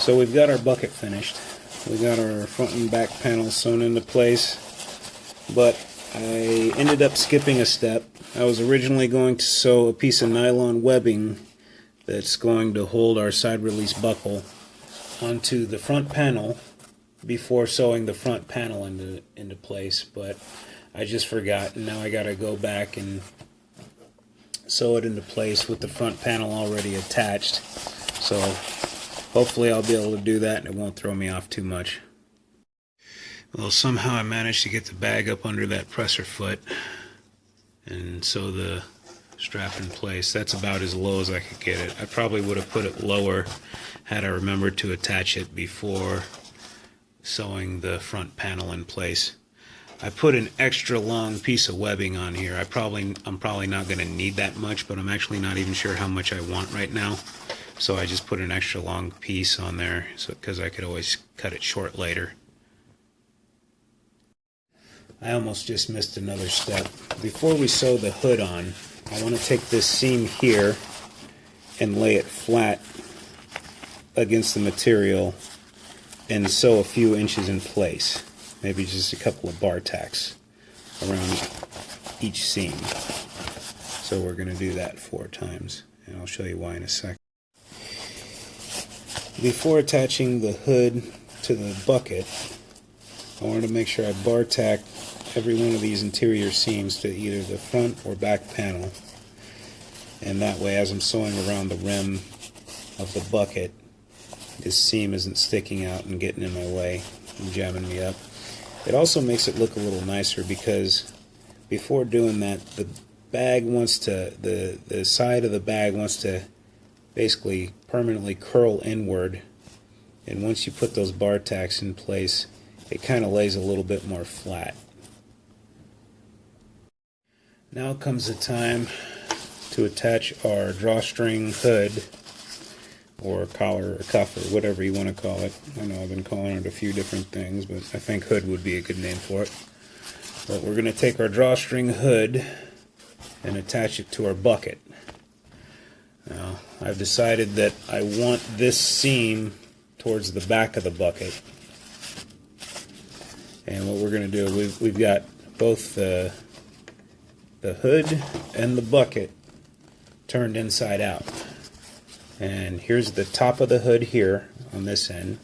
So we've got our bucket finished. We got our front and back panels sewn into place, but I ended up skipping a step. I was originally going to sew a piece of nylon webbing that's going to hold our side release buckle onto the front panel before sewing the front panel into place, but I just forgot, and now I gotta go back and sew it into place with the front panel already attached. So hopefully I'll be able to do that and it won't throw me off too much. Well, somehow I managed to get the bag up under that presser foot and sew the strap in place. That's about as low as I could get it. I probably would have put it lower had I remembered to attach it before sewing the front panel in place. I put an extra long piece of webbing on here. I'm probably not going to need that much, but I'm actually not even sure how much I want right now. So I just put an extra long piece on there because I could always cut it short later. I almost just missed another step. Before we sew the hood on, I want to take this seam here and lay it flat against the material and sew a few inches in place. Maybe just a couple of bar tacks around each seam. So we're going to do that 4 times, and I'll show you why in a second. Before attaching the hood to the bucket, I wanted to make sure I bar tacked every one of these interior seams to either the front or back panel, and that way as I'm sewing around the rim of the bucket, this seam isn't sticking out and getting in my way and jamming me up. It also makes it look a little nicer because before doing that, the bag wants to, the side of the bag wants to basically permanently curl inward, and once you put those bar tacks in place, it kind of lays a little bit more flat. Now comes the time to attach our drawstring hood, or collar or cuff, or whatever you want to call it. I know I've been calling it a few different things, but I think hood would be a good name for it. But we're going to take our drawstring hood and attach it to our bucket. Now, I've decided that I want this seam towards the back of the bucket. And what we're going to do, we've got both the hood and the bucket turned inside out. And here's the top of the hood here on this end,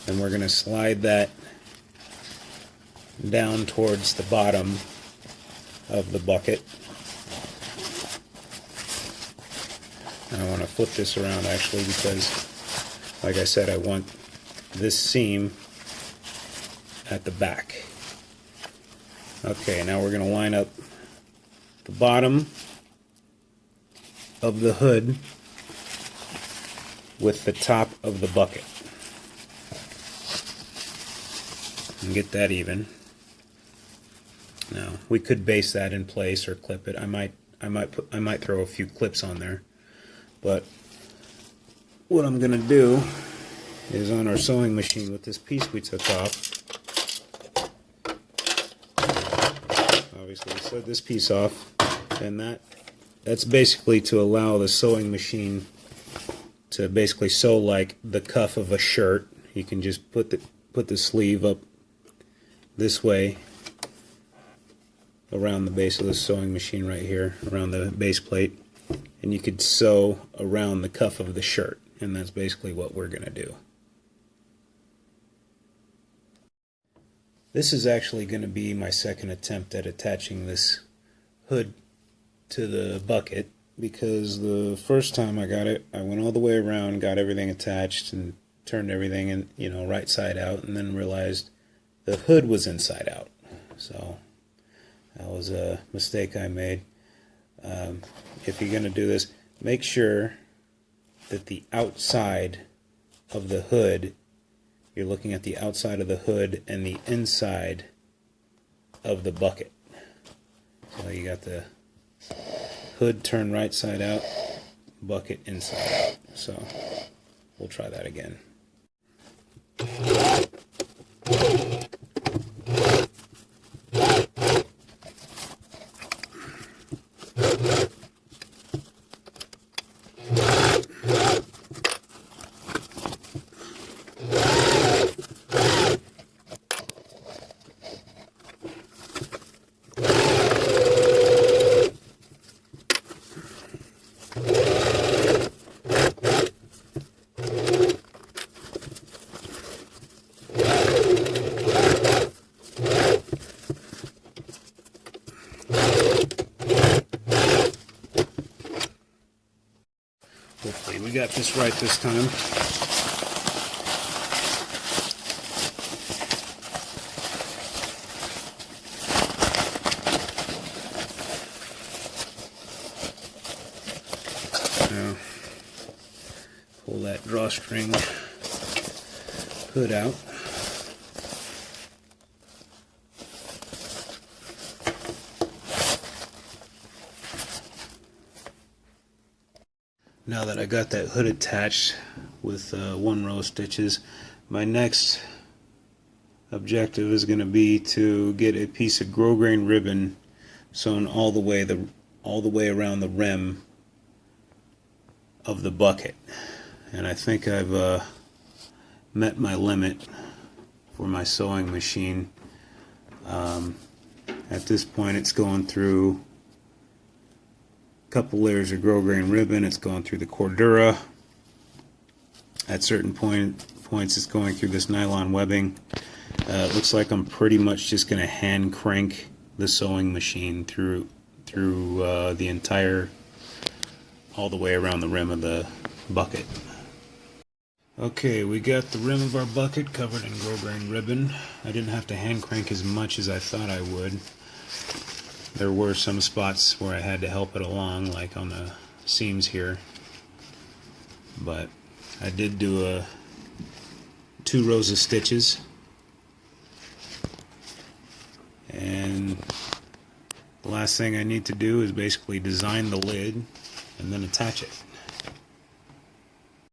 and we're going to slide that down towards the bottom of the bucket. And I want to flip this around actually because, like I said, I want this seam at the back. Okay, now we're going to line up the bottom of the hood with the top of the bucket and get that even. Now we could base that in place or clip it. I might throw a few clips on there, but what I'm going to do is on our sewing machine with this piece we took off. Obviously we sewed this piece off, and that's basically to allow the sewing machine to basically sew like the cuff of a shirt. You can just put the sleeve up this way around the base of the sewing machine right here, around the base plate, and you could sew around the cuff of the shirt, and that's basically what we're going to do. This is actually going to be my second attempt at attaching this hood to the bucket, because the first time I got it, I went all the way around, got everything attached, and turned everything in, right side out, and then realized the hood was inside out. So that was a mistake I made. If you're going to do this, make sure that the outside of the hood, you're looking at the outside of the hood and the inside of the bucket. So you got the hood turned right side out, bucket inside out. So we'll try that again. Hopefully we got this right this time. Now, pull that drawstring hood out. Now that I got that hood attached with 1 row of stitches, my next objective is going to be to get a piece of grosgrain ribbon sewn all the way around the rim of the bucket. And I think I've met my limit for my sewing machine. At this point, it's going through couple layers of grosgrain ribbon. It's going through the cordura. At certain points it's going through this nylon webbing. It looks like I'm pretty much just going to hand crank the sewing machine through the entire, all the way around the rim of the bucket. Okay, we got the rim of our bucket covered in grosgrain ribbon. I didn't have to hand crank as much as I thought I would. There were some spots where I had to help it along, like on the seams here, but I did do 2 rows of stitches, and the last thing I need to do is basically design the lid and then attach it.